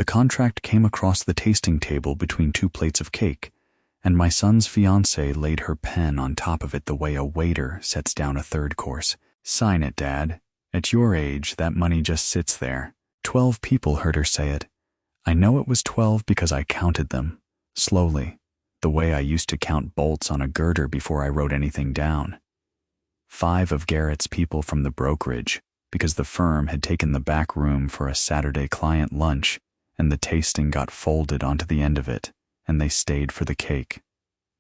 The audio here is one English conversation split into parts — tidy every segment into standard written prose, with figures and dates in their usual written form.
The contract came across the tasting table between 2 plates of cake, and my son's fiancée laid her pen on top of it the way a waiter sets down a 3rd course. "Sign it, Dad. At your age, that money just sits there." 12 people heard her say it. I know it was 12 because I counted them, slowly, the way I used to count bolts on a girder before I wrote anything down. 5 of Garrett's people from the brokerage, because the firm had taken the back room for a Saturday client lunch, and the tasting got folded onto the end of it, and they stayed for the cake.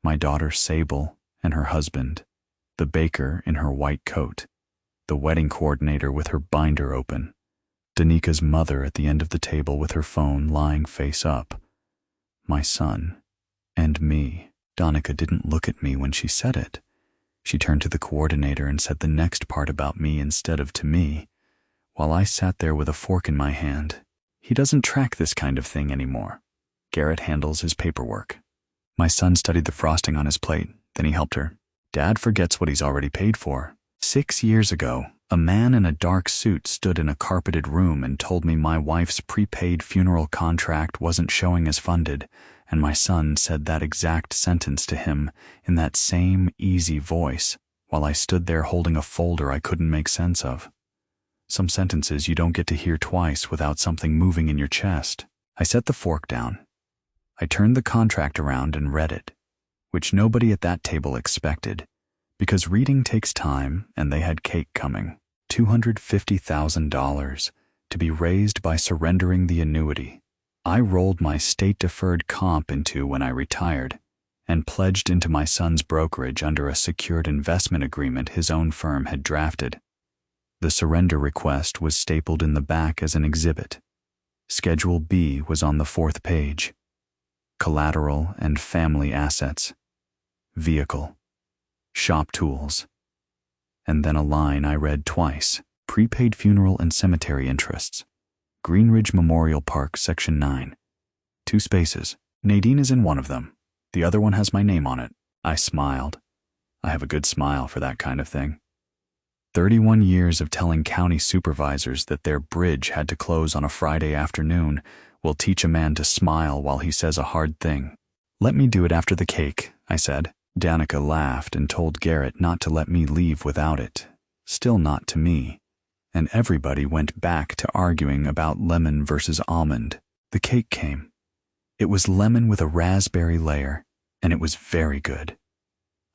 My daughter Sable and her husband, the baker in her white coat, the wedding coordinator with her binder open, Danika's mother at the end of the table with her phone lying face up, my son, and me. Danica didn't look at me when she said it. She turned to the coordinator and said the next part about me instead of to me, while I sat there with a fork in my hand. "He doesn't track this kind of thing anymore. Garrett handles his paperwork." My son studied the frosting on his plate, then he helped her. "Dad forgets what he's already paid for. 6 years ago, a man in a dark suit stood in a carpeted room and told me my wife's prepaid funeral contract wasn't showing as funded, and my son said that exact sentence to him in that same easy voice while I stood there holding a folder I couldn't make sense of. Some sentences you don't get to hear twice without something moving in your chest. I set the fork down. I turned the contract around and read it, which nobody at that table expected, because reading takes time and they had cake coming. $250,000 to be raised by surrendering the annuity I rolled my state-deferred comp into when I retired and pledged into my son's brokerage under a secured investment agreement his own firm had drafted. The surrender request was stapled in the back as an exhibit. Schedule B was on the 4th page. Collateral and family assets. Vehicle. Shop tools. And then a line I read twice. Prepaid funeral and cemetery interests. Greenridge Memorial Park, Section 9. 2 spaces. Nadine is in one of them. The other one has my name on it. I smiled. I have a good smile for that kind of thing. 31 years of telling county supervisors that their bridge had to close on a Friday afternoon will teach a man to smile while he says a hard thing. "Let me do it after the cake," I said. Danica laughed and told Garrett not to let me leave without it. Still not to me. And everybody went back to arguing about lemon versus almond. The cake came. It was lemon with a raspberry layer, and it was very good.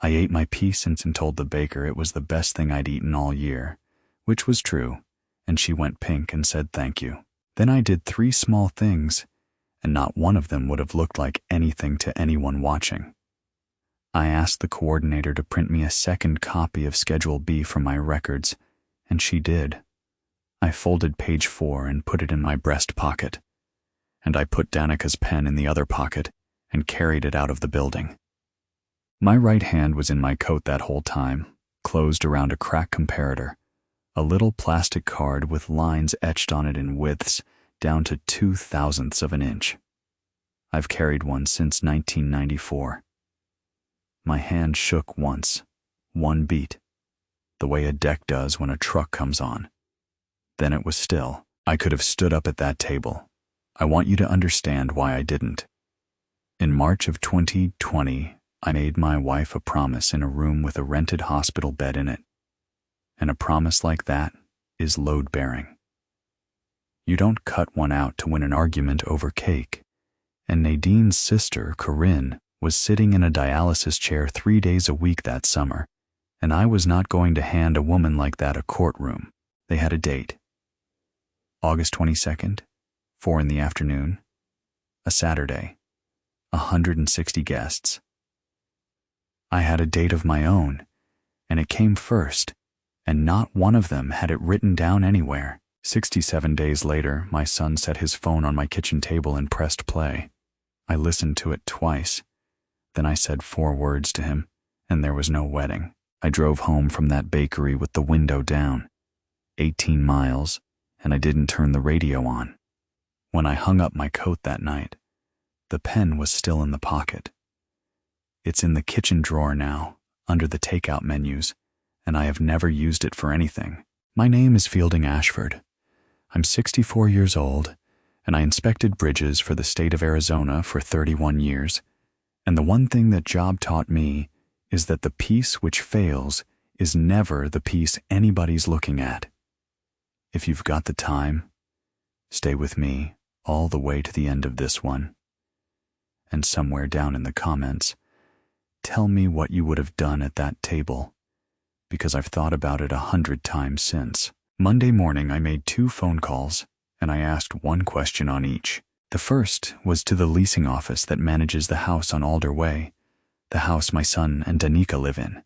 I ate my piece and told the baker it was the best thing I'd eaten all year, which was true, and she went pink and said thank you. Then I did 3 small things, and not one of them would have looked like anything to anyone watching. I asked the coordinator to print me a second copy of Schedule B from my records, and she did. I folded page 4 and put it in my breast pocket, and I put Danica's pen in the other pocket and carried it out of the building. My right hand was in my coat that whole time, closed around a crack comparator, a little plastic card with lines etched on it in widths down to 0.02 of an inch. I've carried one since 1994. My hand shook once, 1 beat, the way a deck does when a truck comes on. Then it was still. I could have stood up at that table. I want you to understand why I didn't. In March of 2020, I made my wife a promise in a room with a rented hospital bed in it. And a promise like that is load-bearing. You don't cut one out to win an argument over cake. And Nadine's sister, Corinne, was sitting in a dialysis chair 3 days a week that summer, and I was not going to hand a woman like that a courtroom. They had a date. August 22nd, 4 in the afternoon, a Saturday, 160 guests. I had a date of my own, and it came first, and not one of them had it written down anywhere. 67 days later, my son set his phone on my kitchen table and pressed play. I listened to it twice. Then I said 4 words to him, and there was no wedding. I drove home from that bakery with the window down. 18 miles, and I didn't turn the radio on. When I hung up my coat that night, the pen was still in the pocket. It's in the kitchen drawer now, under the takeout menus, and I have never used it for anything. My name is Fielding Ashford. I'm 64 years old, and I inspected bridges for the state of Arizona for 31 years. And the one thing that job taught me is that the piece which fails is never the piece anybody's looking at. If you've got the time, stay with me all the way to the end of this one. And somewhere down in the comments, tell me what you would have done at that table, because I've thought about it 100 times since. Monday morning, I made 2 phone calls, and I asked one question on each. The first was to the leasing office that manages the house on Alder Way, the house my son and Danica live in.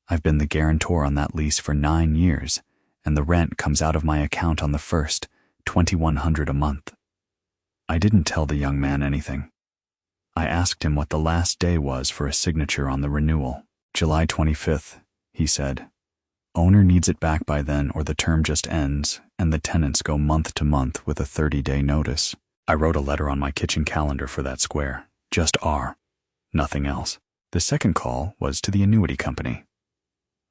I've been the guarantor on that lease for 9 years, and the rent comes out of my account on the 1st, $2,100 a month. I didn't tell the young man anything. I asked him what the last day was for a signature on the renewal. July 25th, he said. Owner needs it back by then or the term just ends and the tenants go month to month with a 30-day notice. I wrote a letter on my kitchen calendar for that square. Just R. Nothing else. The second call was to the annuity company.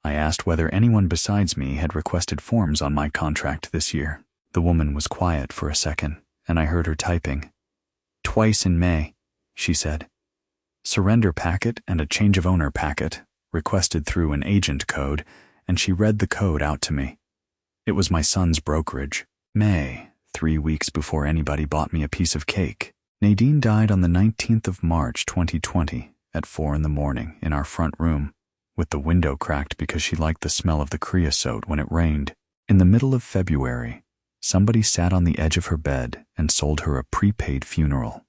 I asked whether anyone besides me had requested forms on my contract this year. The woman was quiet for a second, and I heard her typing. Twice in May, she said. Surrender packet and a change of owner packet, requested through an agent code, and she read the code out to me. It was my son's brokerage. May, 3 weeks before anybody bought me a piece of cake. Nadine died on the 19th of March, 2020, at 4 a.m. in our front room, with the window cracked because she liked the smell of the creosote when it rained. In the middle of February, somebody sat on the edge of her bed and sold her a prepaid funeral.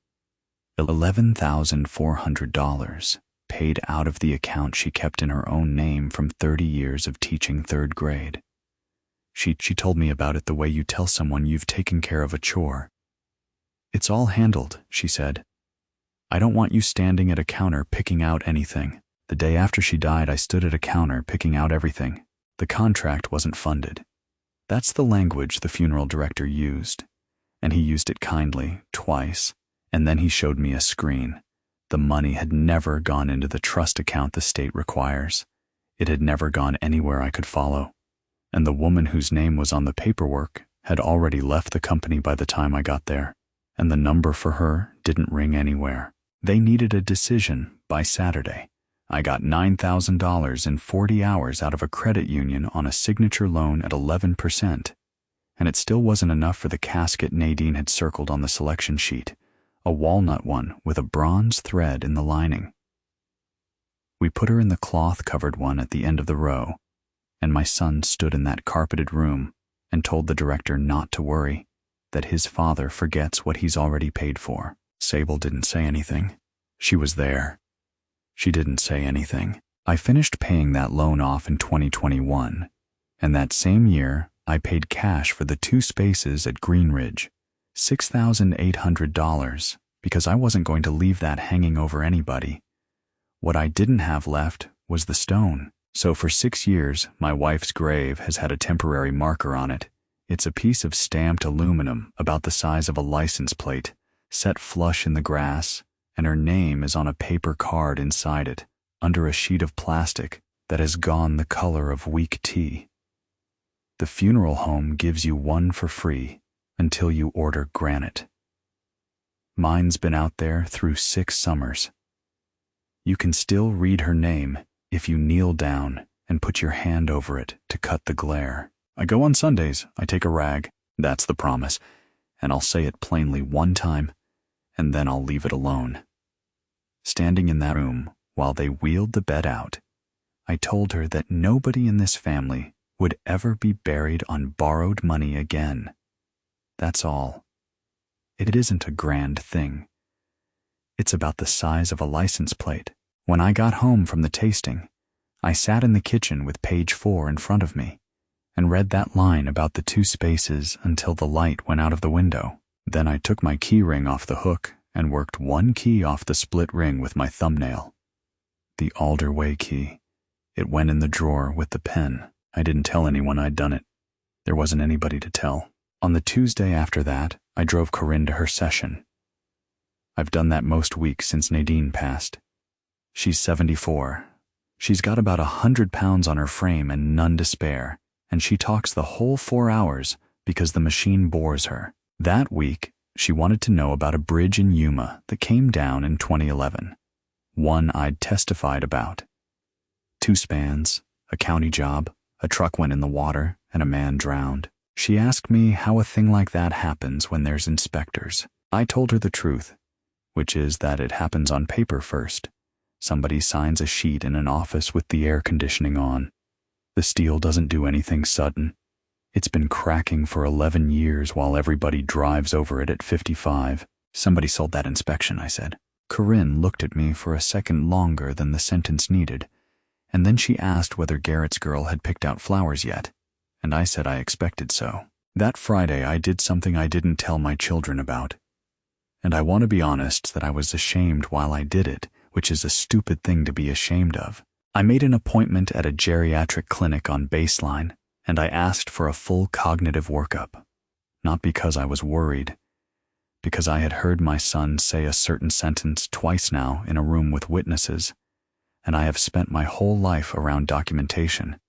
$11,400, paid out of the account she kept in her own name from 30 years of teaching 3rd grade. She told me about it the way you tell someone you've taken care of a chore. It's all handled, she said. I don't want you standing at a counter picking out anything. The day after she died, I stood at a counter picking out everything. The contract wasn't funded. That's the language the funeral director used. And he used it kindly, twice, and then he showed me a screen. The money had never gone into the trust account the state requires. It had never gone anywhere I could follow. And the woman whose name was on the paperwork had already left the company by the time I got there, and the number for her didn't ring anywhere. They needed a decision by Saturday. I got $9,000 in 40 hours out of a credit union on a signature loan at 11%, and it still wasn't enough for the casket Nadine had circled on the selection sheet, a walnut one with a bronze thread in the lining. We put her in the cloth-covered one at the end of the row, and my son stood in that carpeted room and told the director not to worry, that his father forgets what he's already paid for. Sable didn't say anything. She was there. She didn't say anything. I finished paying that loan off in 2021, and that same year I paid cash for the 2 spaces at Greenridge, $6,800, because I wasn't going to leave that hanging over anybody. What I didn't have left was the stone. So for 6 years, my wife's grave has had a temporary marker on it. It's a piece of stamped aluminum about the size of a license plate, set flush in the grass, and her name is on a paper card inside it, under a sheet of plastic that has gone the color of weak tea. The funeral home gives you one for free until you order granite. Mine's been out there through 6 summers. You can still read her name if you kneel down and put your hand over it to cut the glare. I go on Sundays, I take a rag, that's the promise, and I'll say it plainly one time, and then I'll leave it alone. Standing in that room while they wheeled the bed out, I told her that nobody in this family would ever be buried on borrowed money again. That's all. It isn't a grand thing. It's about the size of a license plate. When I got home from the tasting, I sat in the kitchen with page 4 in front of me and read that line about the 2 spaces until the light went out of the window. Then I took my key ring off the hook and worked 1 key off the split ring with my thumbnail. The Alder Way key. It went in the drawer with the pen. I didn't tell anyone I'd done it. There wasn't anybody to tell. On the Tuesday after that, I drove Corinne to her session. I've done that most weeks since Nadine passed. She's 74. She's got about 100 pounds on her frame and none to spare, and she talks the whole 4 hours because the machine bores her. That week, She wanted to know about a bridge in Yuma that came down in 2011, one I'd testified about. 2 spans, a county job, a truck went in the water, and a man drowned. She asked me how a thing like that happens when there's inspectors. I told her the truth, which is that it happens on paper first. Somebody signs a sheet in an office with the air conditioning on. The steel doesn't do anything sudden. It's been cracking for 11 years while everybody drives over it at 55. Somebody sold that inspection, I said. Corinne looked at me for a second longer than the sentence needed, and then she asked whether Garrett's girl had picked out flowers yet, and I said I expected so. That Friday I did something I didn't tell my children about. And I want to be honest that I was ashamed while I did it, which is a stupid thing to be ashamed of. I made an appointment at a geriatric clinic on Baseline, and I asked for a full cognitive workup. Not because I was worried, because I had heard my son say a certain sentence twice now in a room with witnesses, and I have spent my whole life around documentation,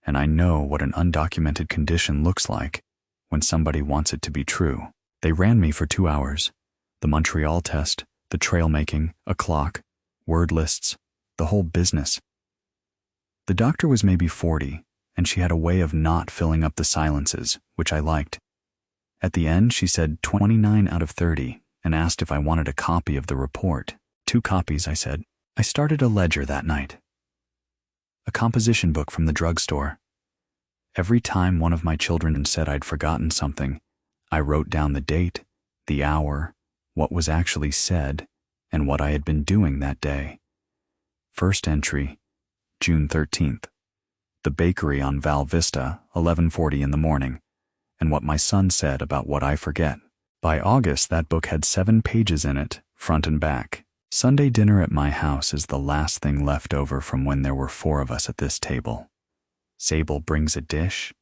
and I know what an undocumented condition looks like when somebody wants it to be true. They ran me for 2 hours. The Montreal test, the trail making, a clock, word lists, the whole business. The doctor was maybe 40, and she had a way of not filling up the silences, which I liked. At the end, she said 29 out of 30 and asked if I wanted a copy of the report. 2 copies, I said. I started a ledger that night. A composition book from the drugstore. Every time one of my children said I'd forgotten something, I wrote down the date, the hour, what was actually said, and what I had been doing that day. First entry, June 13th. The bakery on Val Vista, 11:40 in the morning, and what my son said about what I forget. By August, that book had 7 pages in it, front and back. Sunday dinner at my house is the last thing left over from when there were 4 of us at this table. Sable brings a dish.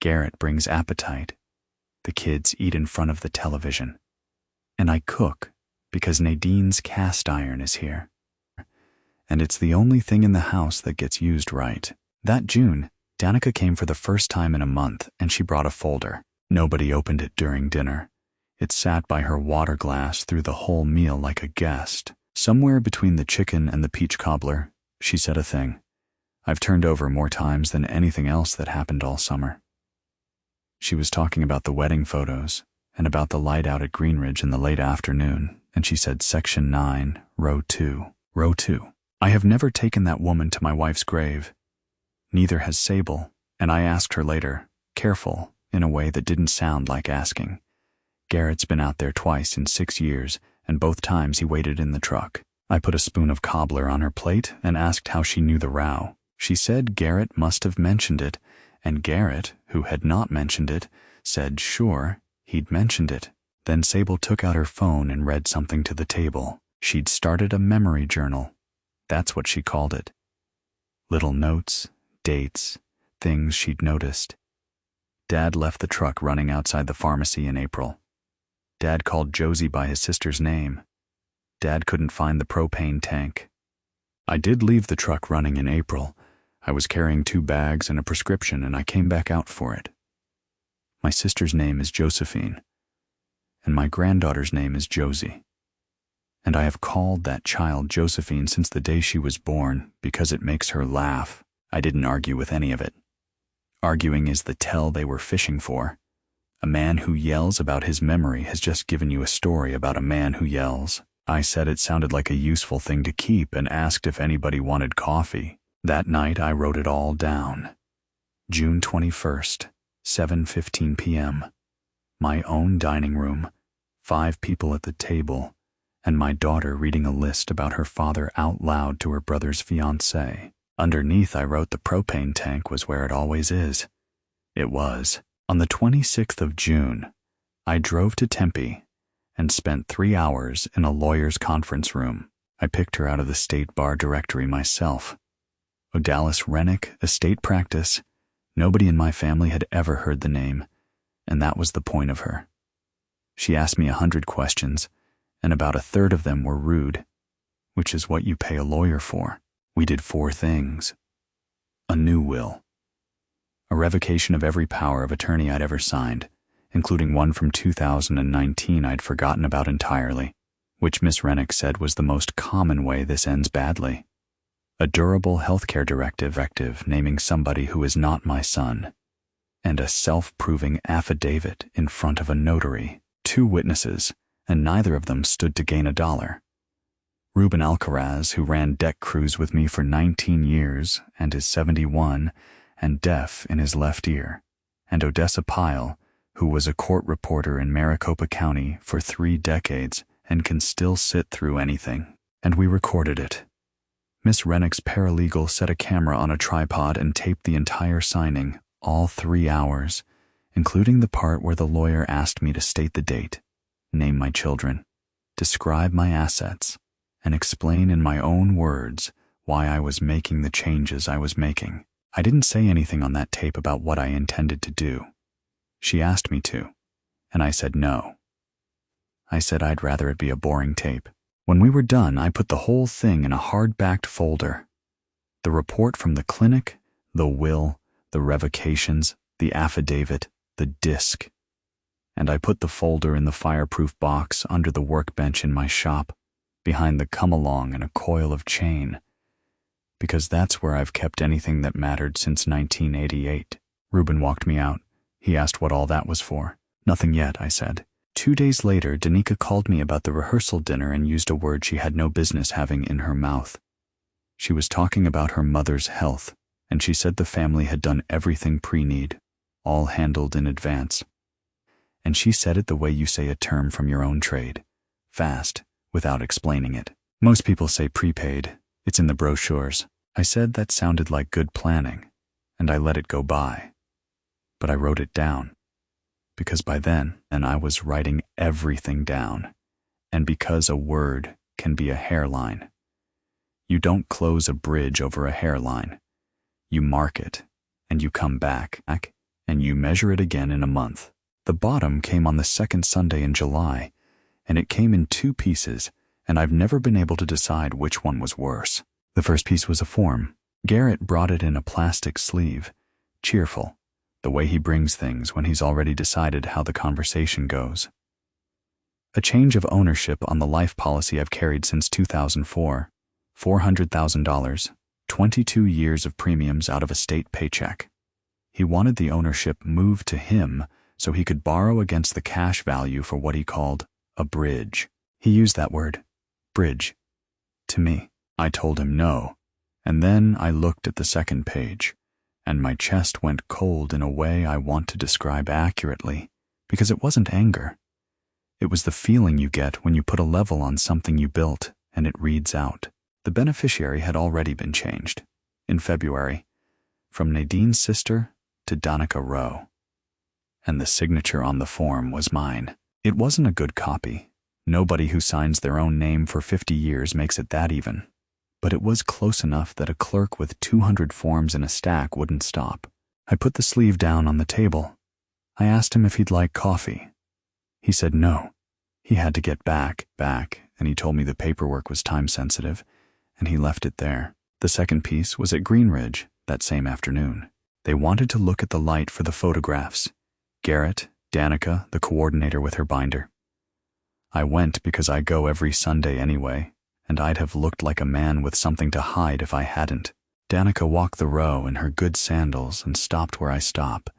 Garrett brings appetite. The kids eat in front of the television. And I cook because Nadine's cast iron is here. And it's the only thing in the house that gets used right. That June, Danica came for the first time in a month, and she brought a folder. Nobody opened it during dinner. It sat by her water glass through the whole meal like a guest. Somewhere between the chicken and the peach cobbler, she said a thing I've turned over more times than anything else that happened all summer. She was talking about the wedding photos and about the light out at Greenridge in the late afternoon, and she said Section 9, Row 2. Row 2. I have never taken that woman to my wife's grave. Neither has Sable, and I asked her later, careful, in a way that didn't sound like asking. Garrett's been out there twice in 6 years, and both times he waited in the truck. I put a spoon of cobbler on her plate and asked how she knew the row. She said Garrett must have mentioned it, and Garrett, who had not mentioned it, said sure, he'd mentioned it. Then Sable took out her phone and read something to the table. She'd started a memory journal. That's what she called it. Little notes, dates, things she'd noticed. Dad left the truck running outside the pharmacy in April. Dad called Josie by his sister's name. Dad couldn't find the propane tank. I did leave the truck running in April. I was carrying 2 bags and a prescription, and I came back out for it. My sister's name is Josephine, and my granddaughter's name is Josie. And I have called that child Josephine since the day she was born because it makes her laugh. I didn't argue with any of it. Arguing is the tell they were fishing for. A man who yells about his memory has just given you a story about a man who yells. I said it sounded like a useful thing to keep and asked if anybody wanted coffee. That night I wrote it all down. June 21st, 7:15 p.m. My own dining room, 5 people at the table, and my daughter reading a list about her father out loud to her brother's fiancée. Underneath I wrote the propane tank was where it always is. It was. On the 26th of June, I drove to Tempe and spent 3 hours in a lawyer's conference room. I picked her out of the state bar directory myself. Odalis Rennick, estate practice. Nobody in my family had ever heard the name, and that was the point of her. She asked me 100 questions, and about a third of them were rude, which is what you pay a lawyer for. We did 4 things. A new will. A revocation of every power of attorney I'd ever signed, including one from 2019 I'd forgotten about entirely, which Miss Rennick said was the most common way this ends badly. A durable healthcare directive naming somebody who is not my son, and a self-proving affidavit in front of a notary, 2 witnesses, and neither of them stood to gain $1. Ruben Alcaraz, who ran deck crews with me for 19 years and is 71 and deaf in his left ear, and Odessa Pyle, who was a court reporter in Maricopa County for 3 decades and can still sit through anything. And we recorded it. Miss Rennick's paralegal set a camera on a tripod and taped the entire signing, all 3 hours, including the part where the lawyer asked me to state the date, name my children, describe my assets, and explain in my own words why I was making the changes I was making. I didn't say anything on that tape about what I intended to do. She asked me to, and I said no. I said I'd rather it be a boring tape. When we were done, I put the whole thing in a hard-backed folder. The report from the clinic, the will, the revocations, the affidavit, the disc. And I put the folder in the fireproof box under the workbench in my shop, behind the come-along and a coil of chain, because that's where I've kept anything that mattered since 1988. Ruben walked me out. He asked what all that was for. Nothing yet, I said. 2 days later, Danica called me about the rehearsal dinner and used a word she had no business having in her mouth. She was talking about her mother's health, and she said the family had done everything pre-need, all handled in advance. And she said it the way you say a term from your own trade, fast, without explaining it. Most people say prepaid. It's in the brochures. I said that sounded like good planning, and I let it go by. But I wrote it down, because by then I was writing everything down, and because a word can be a hairline. You don't close a bridge over a hairline. You mark it, and you come back, and you measure it again in a month. The bottom came on the 2nd Sunday in July, and it came in 2 pieces, and I've never been able to decide which one was worse. The first piece was a form. Garrett brought it in a plastic sleeve, cheerful, the way he brings things when he's already decided how the conversation goes. A change of ownership on the life policy I've carried since 2004, $400,000, 22 years of premiums out of a state paycheck. He wanted the ownership moved to him so he could borrow against the cash value for what he called a bridge. He used that word, bridge, to me. I told him no, and then I looked at the 2nd page, and my chest went cold in a way I want to describe accurately, because it wasn't anger. It was the feeling you get when you put a level on something you built and it reads out. The beneficiary had already been changed, in February, from Nadine's sister to Danica Rowe. And the signature on the form was mine. It wasn't a good copy. Nobody who signs their own name for 50 years makes it that even. But it was close enough that a clerk with 200 forms in a stack wouldn't stop. I put the sleeve down on the table. I asked him if he'd like coffee. He said no. He had to get back, and he told me the paperwork was time-sensitive, and he left it there. The 2nd piece was at Greenridge that same afternoon. They wanted to look at the light for the photographs. Garrett, Danica, the coordinator with her binder. I went because I go every Sunday anyway, and I'd have looked like a man with something to hide if I hadn't. Danica walked the row in her good sandals and stopped where I stop,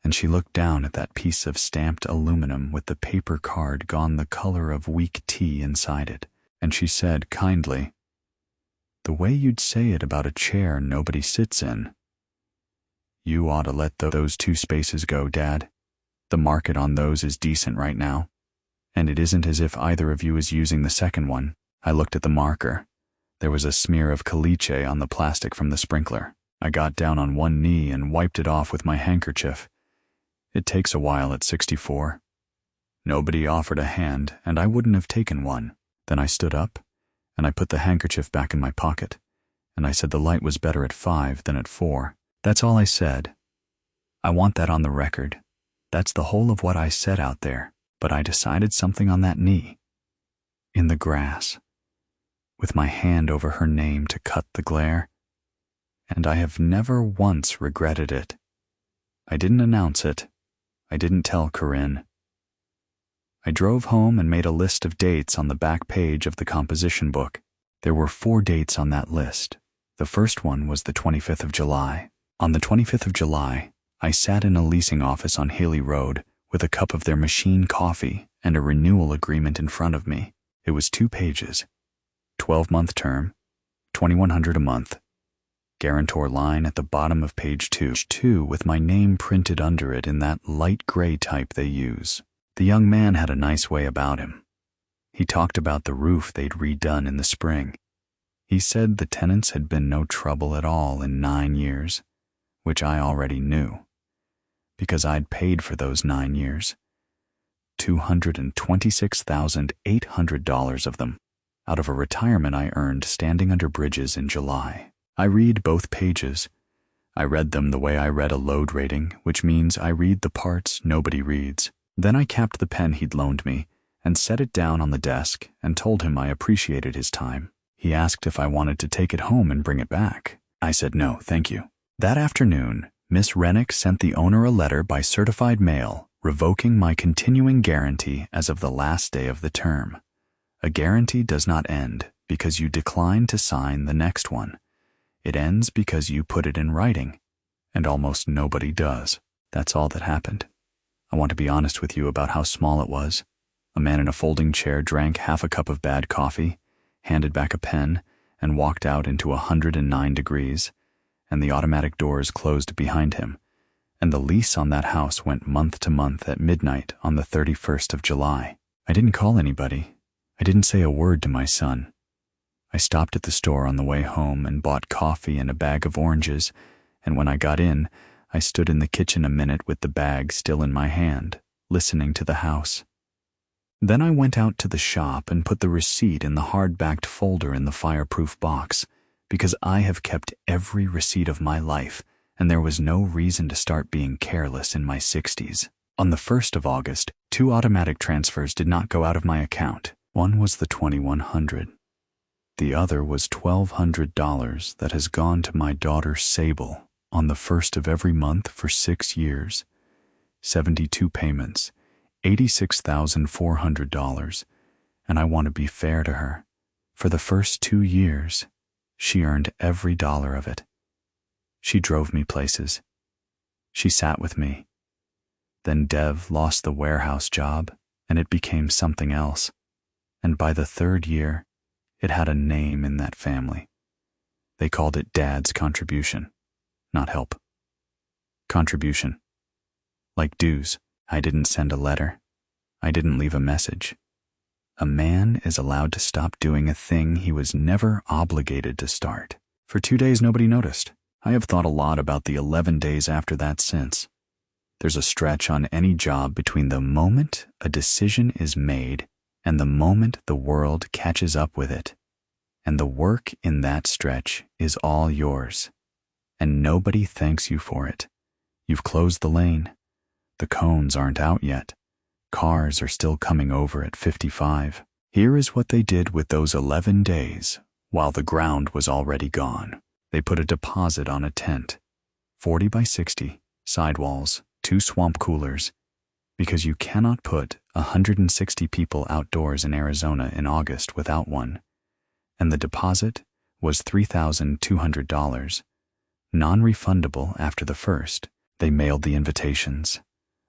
and she looked down at that piece of stamped aluminum with the paper card gone the color of weak tea inside it, and she said kindly, "The way you'd say it about a chair nobody sits in. You ought to let those 2 spaces go, Dad. The market on those is decent right now, and it isn't as if either of you is using the 2nd one." I looked at the marker. There was a smear of caliche on the plastic from the sprinkler. I got down on one knee and wiped it off with my handkerchief. It takes a while at 64. Nobody offered a hand, and I wouldn't have taken one. Then I stood up, and I put the handkerchief back in my pocket, and I said the light was better at 5 than at 4. That's all I said. I want that on the record. That's the whole of what I said out there, but I decided something on that knee. In the grass, with my hand over her name to cut the glare, and I have never once regretted it. I didn't announce it. I didn't tell Corinne. I drove home and made a list of dates on the back page of the composition book. There were 4 dates on that list. The first one was the 25th of July. On the 25th of July, I sat in a leasing office on Haley Road with a cup of their machine coffee and a renewal agreement in front of me. It was 2 pages. 12-month term, $2,100 a month. Guarantor line at the bottom of page 2 with my name printed under it in that light gray type they use. The young man had a nice way about him. He talked about the roof they'd redone in the spring. He said the tenants had been no trouble at all in 9 years, which I already knew, because I'd paid for those 9 years. $226,800 of them, out of a retirement I earned standing under bridges in July. I read both pages. I read them the way I read a load rating, which means I read the parts nobody reads. Then I capped the pen he'd loaned me and set it down on the desk and told him I appreciated his time. He asked if I wanted to take it home and bring it back. I said no, thank you. That afternoon, Miss Rennick sent the owner a letter by certified mail revoking my continuing guarantee as of the last day of the term. A guarantee does not end because you decline to sign the next one. It ends because you put it in writing, and almost nobody does. That's all that happened. I want to be honest with you about how small it was. A man in a folding chair drank half a cup of bad coffee, handed back a pen, and walked out into 109 degrees, and the automatic doors closed behind him, and the lease on that house went month to month at midnight on the 31st of July. I didn't call anybody. I didn't say a word to my son. I stopped at the store on the way home and bought coffee and a bag of oranges, and when I got in, I stood in the kitchen a minute with the bag still in my hand, listening to the house. Then I went out to the shop and put the receipt in the hard-backed folder in the fireproof box, because I have kept every receipt of my life, and there was no reason to start being careless in my 60s. On the 1st of August, 2 automatic transfers did not go out of my account. One was the $2,100. The other was $1,200 that has gone to my daughter Sable on the 1st of every month for 6 years. 72 payments, $86,400, and I want to be fair to her. For the first 2 years, she earned every dollar of it. She drove me places. She sat with me. Then Dev lost the warehouse job, and it became something else. And by the 3rd year, it had a name in that family. They called it Dad's contribution, not help. Contribution. Like dues. I didn't send a letter. I didn't leave a message. A man is allowed to stop doing a thing he was never obligated to start. For 2 days, nobody noticed. I have thought a lot about the 11 days after that since. There's a stretch on any job between the moment a decision is made and the moment the world catches up with it. And the work in that stretch is all yours. And nobody thanks you for it. You've closed the lane. The cones aren't out yet. Cars are still coming over at 55. Here is what they did with those 11 days while the ground was already gone. They put a deposit on a tent, 40 by 60, sidewalls, 2 swamp coolers, because you cannot put 160 people outdoors in Arizona in August without one. And the deposit was $3,200, non-refundable after the first. They mailed the invitations,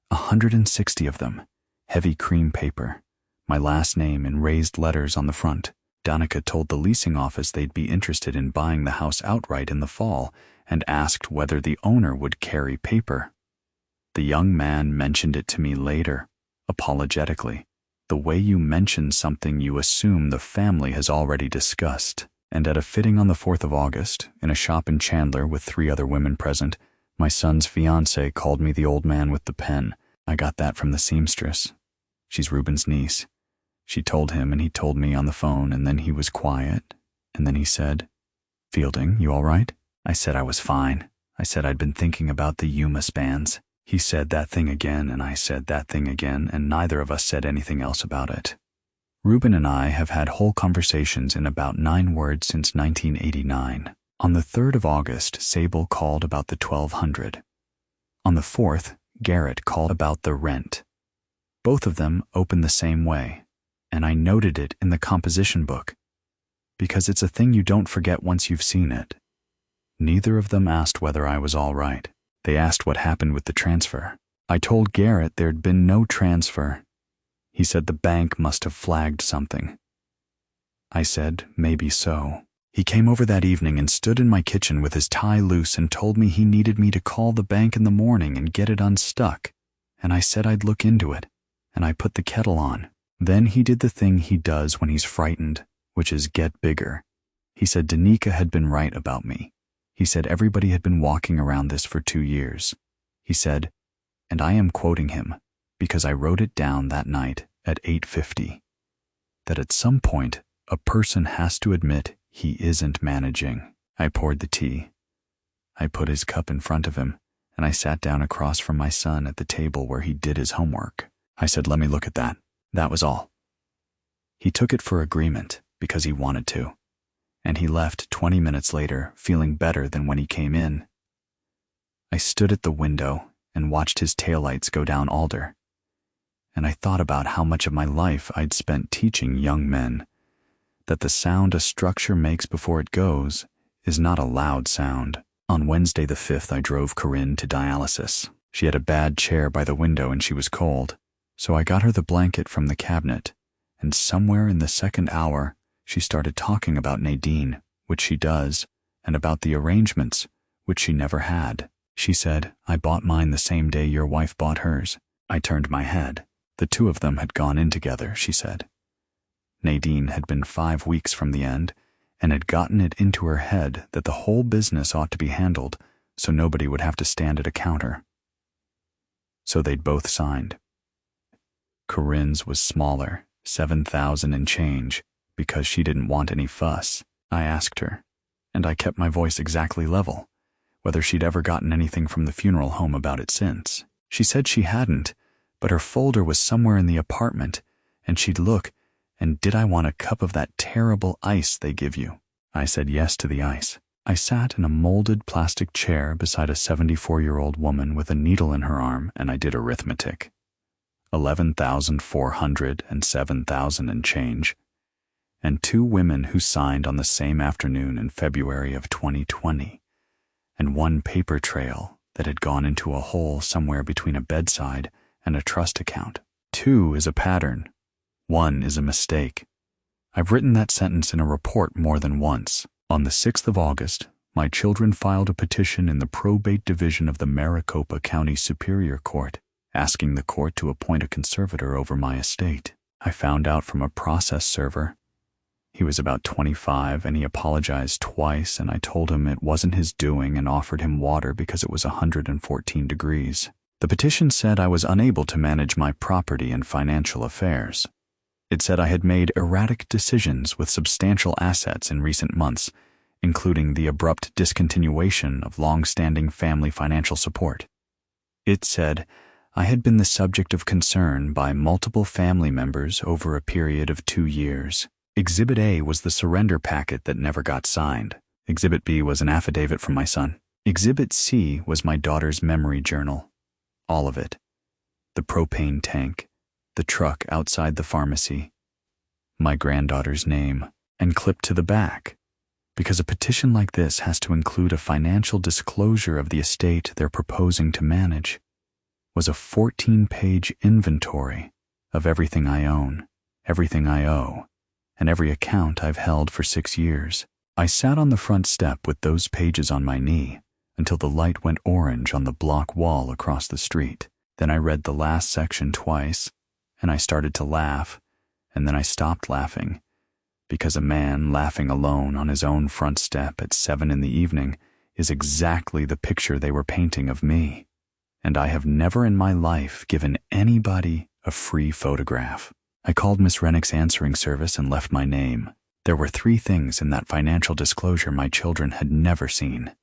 160 of them, heavy cream paper, my last name in raised letters on the front. Danica told the leasing office they'd be interested in buying the house outright in the fall and asked whether the owner would carry paper. The young man mentioned it to me later, apologetically, the way you mention something you assume the family has already discussed. And at a fitting on the 4th of August, in a shop in Chandler with 3 other women present, my son's fiancée called me the old man with the pen. I got that from the seamstress. She's Reuben's niece. She told him and he told me on the phone, and then he was quiet, and then he said, "Fielding, you all right?" I said I was fine. I said I'd been thinking about the Yuma spans. He said that thing again, and I said that thing again, and neither of us said anything else about it. Reuben and I have had whole conversations in about 9 words since 1989. On the 3rd of August, Sable called about the $1,200. On the 4th, Garrett called about the rent. Both of them opened the same way, and I noted it in the composition book, because it's a thing you don't forget once you've seen it. Neither of them asked whether I was all right. They asked what happened with the transfer. I told Garrett there'd been no transfer. He said the bank must have flagged something. I said, maybe so. He came over that evening and stood in my kitchen with his tie loose and told me he needed me to call the bank in the morning and get it unstuck, and I said I'd look into it, and I put the kettle on. Then he did the thing he does when he's frightened, which is get bigger. He said Danica had been right about me. He said everybody had been walking around this for 2 years. He said, and I am quoting him, because I wrote it down that night at 8:50, that at some point a person has to admit he isn't managing. I poured the tea. I put his cup in front of him, and I sat down across from my son at the table where he did his homework. I said, let me look at that. That was all. He took it for agreement because he wanted to, and he left 20 minutes later feeling better than when he came in. I stood at the window and watched his taillights go down Alder, and I thought about how much of my life I'd spent teaching young men that the sound a structure makes before it goes is not a loud sound. On Wednesday the 5th, I drove Corinne to dialysis. She had a bad chair by the window and she was cold, so I got her the blanket from the cabinet, and somewhere in the second hour, she started talking about Nadine, which she does, and about the arrangements, which she never had. She said, I bought mine the same day your wife bought hers. I turned my head. The two of them had gone in together, she said. Nadine had been 5 weeks from the end and had gotten it into her head that the whole business ought to be handled so nobody would have to stand at a counter. So they'd both signed. Corinne's was smaller, 7,000 and change, because she didn't want any fuss. I asked her, and I kept my voice exactly level, whether she'd ever gotten anything from the funeral home about it since. She said she hadn't, but her folder was somewhere in the apartment, and she'd look, and did I want a cup of that terrible ice they give you? I said yes to the ice. I sat in a molded plastic chair beside a 74-year-old woman with a needle in her arm, and I did arithmetic. 11,400 and 7,000 and change, and 2 women who signed on the same afternoon in February of 2020, and 1 paper trail that had gone into a hole somewhere between a bedside and a trust account. 2 is a pattern. 1 is a mistake. I've written that sentence in a report more than once. On the 6th of August, my children filed a petition in the probate division of the Maricopa County Superior Court, asking the court to appoint a conservator over my estate. I found out from a process server. He was about 25 and he apologized twice, and I told him it wasn't his doing and offered him water because it was 114 degrees. The petition said I was unable to manage my property and financial affairs. It said I had made erratic decisions with substantial assets in recent months, including the abrupt discontinuation of long-standing family financial support. It said I had been the subject of concern by multiple family members over a period of 2 years. Exhibit A was the surrender packet that never got signed. Exhibit B was an affidavit from my son. Exhibit C was my daughter's memory journal. All of it. The propane tank, the truck outside the pharmacy, my granddaughter's name, and clipped to the back, because a petition like this has to include a financial disclosure of the estate they're proposing to manage, was a 14-page inventory of everything I own, everything I owe, and every account I've held for 6 years. I sat on the front step with those pages on my knee until the light went orange on the block wall across the street. Then I read the last section twice, and I started to laugh, and then I stopped laughing, because a man laughing alone on his own front step at 7 in the evening is exactly the picture they were painting of me, and I have never in my life given anybody a free photograph. I called Miss Rennick's answering service and left my name. There were 3 things in that financial disclosure my children had never seen.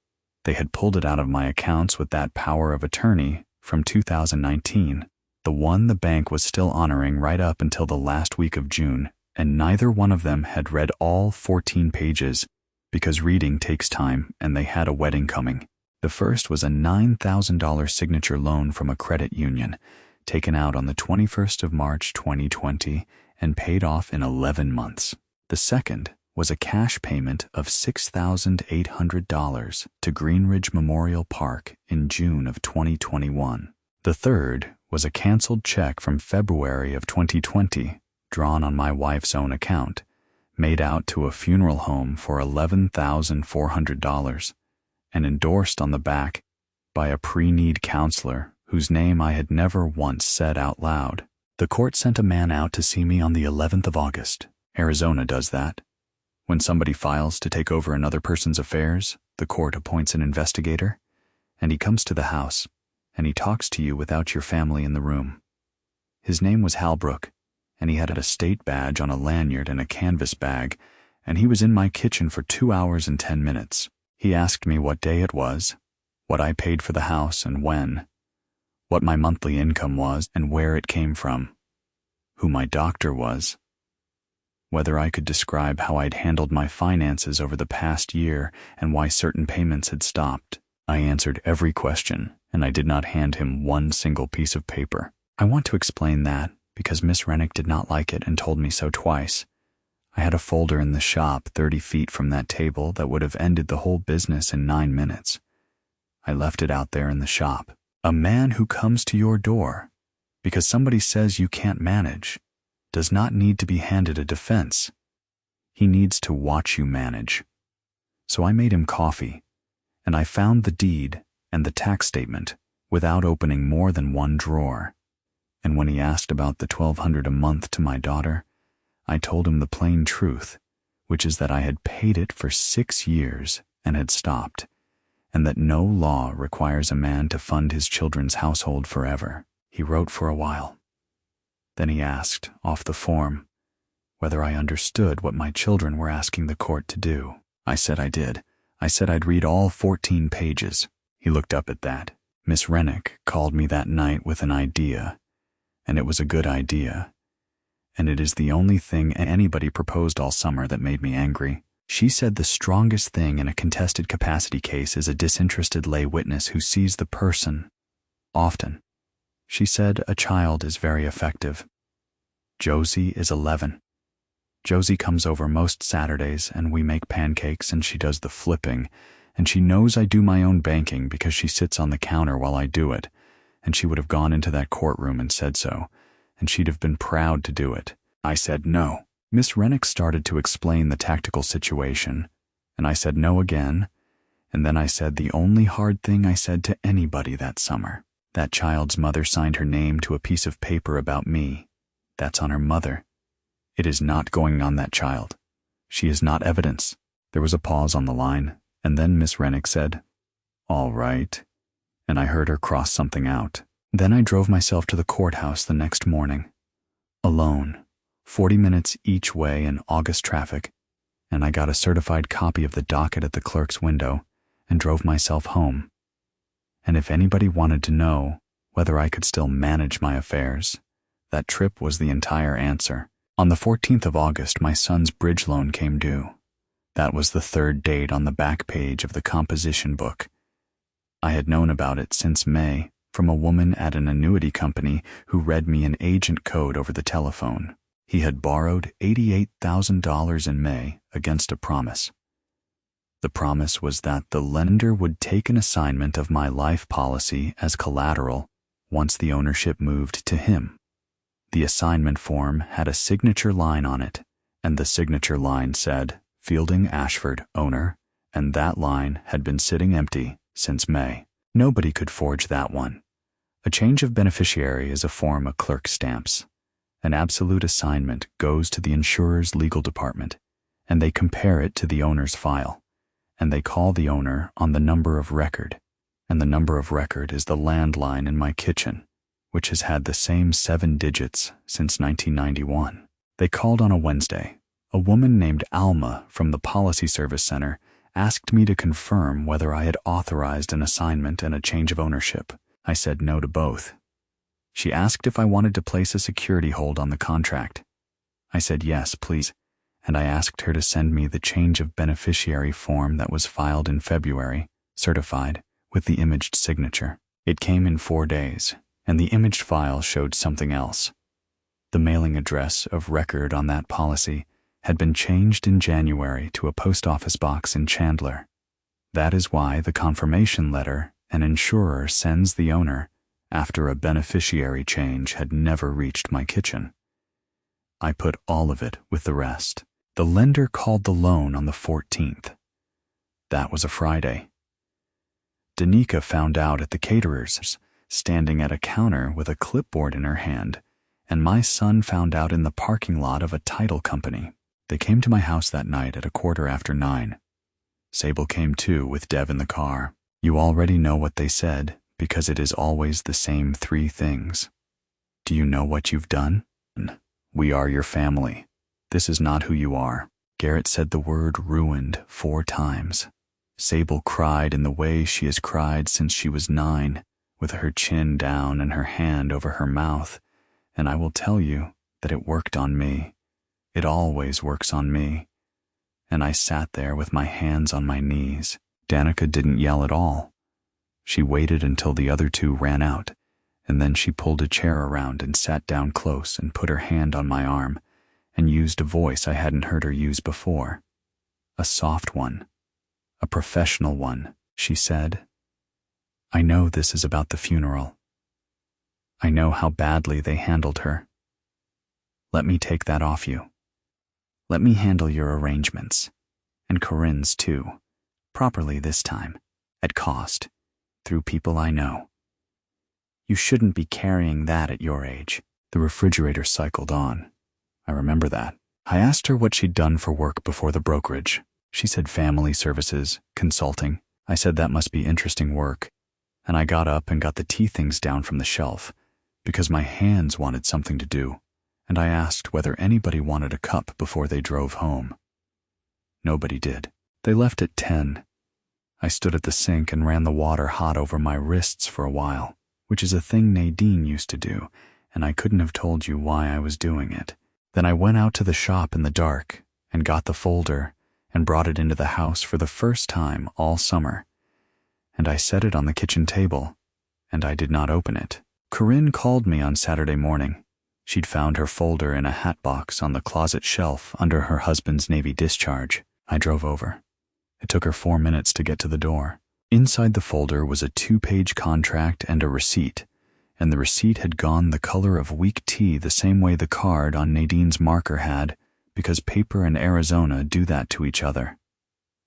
They had pulled it out of my accounts with that power of attorney from 2019, the one the bank was still honoring right up until the last week of June, and neither one of them had read all 14 pages because reading takes time and they had a wedding coming. The first was a $9,000 signature loan from a credit union, taken out on the 21st of March 2020 and paid off in 11 months. The second was a cash payment of $6,800 to Greenridge Memorial Park in June of 2021. The third was a canceled check from February of 2020, drawn on my wife's own account, made out to a funeral home for $11,400, and endorsed on the back by a pre-need counselor whose name I had never once said out loud. The court sent a man out to see me on the 11th of August. Arizona does that. When somebody files to take over another person's affairs, the court appoints an investigator, and he comes to the house, and he talks to you without your family in the room. His name was Halbrook, and he had a state badge on a lanyard and a canvas bag, and he was in my kitchen for 2 hours and 10 minutes. He asked me what day it was, what I paid for the house and when, what my monthly income was and where it came from, who my doctor was, whether I could describe how I'd handled my finances over the past year and why certain payments had stopped. I answered every question, and I did not hand him one single piece of paper. I want to explain that because Miss Rennick did not like it and told me so twice. I had a folder in the shop 30 feet from that table that would have ended the whole business in 9 minutes. I left it out there in the shop. A man who comes to your door because somebody says you can't manage does not need to be handed a defense. He needs to watch you manage. So I made him coffee, and I found the deed and the tax statement without opening more than one drawer. And when he asked about the $1,200 a month to my daughter, I told him the plain truth, which is that I had paid it for 6 years and had stopped, and that no law requires a man to fund his children's household forever. He wrote for a while. Then he asked, off the form, whether I understood what my children were asking the court to do. I said I did. I said I'd read all 14 pages. He looked up at that. Miss Rennick called me that night with an idea, and it was a good idea. And it is the only thing anybody proposed all summer that made me angry. She said the strongest thing in a contested capacity case is a disinterested lay witness who sees the person. Often. She said a child is very effective. Josie is 11. Josie comes over most Saturdays and we make pancakes and she does the flipping, and she knows I do my own banking because she sits on the counter while I do it, and she would have gone into that courtroom and said so, and she'd have been proud to do it. I said no. Miss Rennick started to explain the tactical situation, and I said no again, and then I said the only hard thing I said to anybody that summer. That child's mother signed her name to a piece of paper about me. That's on her mother. It is not going on that child. She is not evidence. There was a pause on the line, and then Miss Rennick said, "All right," and I heard her cross something out. Then I drove myself to the courthouse the next morning, alone, 40 minutes each way in August traffic, and I got a certified copy of the docket at the clerk's window and drove myself home. And if anybody wanted to know whether I could still manage my affairs, that trip was the entire answer. On the 14th of August, my son's bridge loan came due. That was the third date on the back page of the composition book. I had known about it since May from a woman at an annuity company who read me an agent code over the telephone. He had borrowed $88,000 in May against a promise. The promise was that the lender would take an assignment of my life policy as collateral once the ownership moved to him. The assignment form had a signature line on it, and the signature line said, Fielding Ashford, owner, and that line had been sitting empty since May. Nobody could forge that one. A change of beneficiary is a form a clerk stamps. An absolute assignment goes to the insurer's legal department, and they compare it to the owner's file. And they call the owner on the number of record, and the number of record is the landline in my kitchen, which has had the same 7 digits since 1991. They called on a Wednesday. A woman named Alma from the Policy Service Center asked me to confirm whether I had authorized an assignment and a change of ownership. I said no to both. She asked if I wanted to place a security hold on the contract. I said yes, please, and I asked her to send me the change of beneficiary form that was filed in February, certified, with the imaged signature. It came in 4 days, and the imaged file showed something else. The mailing address of record on that policy had been changed in January to a post office box in Chandler. That is why the confirmation letter an insurer sends the owner after a beneficiary change had never reached my kitchen. I put all of it with the rest. The lender called the loan on the 14th. That was a Friday. Danica found out at the caterer's, standing at a counter with a clipboard in her hand, and my son found out in the parking lot of a title company. They came to my house that night at 9:15. Sable came too with Dev in the car. You already know what they said, because it is always the same 3 things. Do you know what you've done? We are your family. This is not who you are. Garrett said the word ruined 4 times. Sable cried in the way she has cried since she was 9, with her chin down and her hand over her mouth, and I will tell you that it worked on me. It always works on me. And I sat there with my hands on my knees. Danica didn't yell at all. She waited until the other 2 ran out, and then she pulled a chair around and sat down close and put her hand on my arm and used a voice I hadn't heard her use before. A soft one. A professional one, she said. I know this is about the funeral. I know how badly they handled her. Let me take that off you. Let me handle your arrangements, and Corinne's too, properly this time, at cost, through people I know. You shouldn't be carrying that at your age. The refrigerator cycled on. I remember that. I asked her what she'd done for work before the brokerage. She said family services, consulting. I said that must be interesting work, and I got up and got the tea things down from the shelf, because my hands wanted something to do, and I asked whether anybody wanted a cup before they drove home. Nobody did. They left at 10. I stood at the sink and ran the water hot over my wrists for a while, which is a thing Nadine used to do, and I couldn't have told you why I was doing it. Then I went out to the shop in the dark and got the folder and brought it into the house for the first time all summer, and I set it on the kitchen table, and I did not open it. Corinne called me on Saturday morning. She'd found her folder in a hat box on the closet shelf under her husband's Navy discharge. I drove over. It took her 4 minutes to get to the door. Inside the folder was a 2-page contract and a receipt, and the receipt had gone the color of weak tea the same way the card on Nadine's marker had, because paper and Arizona do that to each other.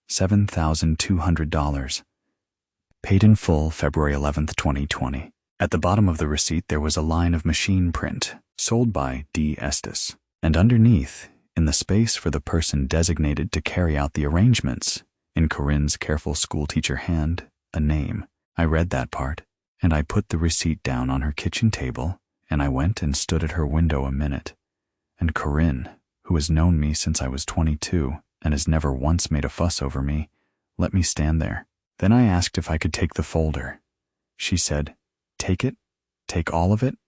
$7,200. Paid in full February 11th, 2020. At the bottom of the receipt there was a line of machine print, sold by D. Estes, and underneath, in the space for the person designated to carry out the arrangements, in Corinne's careful schoolteacher hand, a name. I read that part, and I put the receipt down on her kitchen table, and I went and stood at her window a minute. And Corinne, who has known me since I was 22 and has never once made a fuss over me, let me stand there. Then I asked if I could take the folder. She said, "Take it? Take all of it?"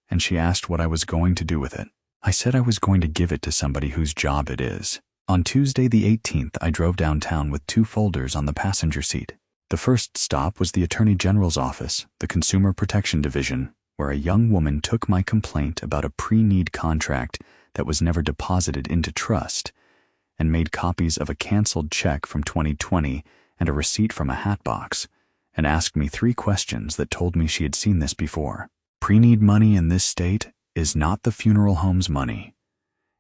And she asked what I was going to do with it. I said I was going to give it to somebody whose job it is. On Tuesday the 18th, I drove downtown with 2 folders on the passenger seat. The first stop was the Attorney General's office, the Consumer Protection Division, where a young woman took my complaint about a pre-need contract that was never deposited into trust, and made copies of a canceled check from 2020 and a receipt from a hat box, and asked me 3 questions that told me she had seen this before. Pre-need money in this state is not the funeral home's money.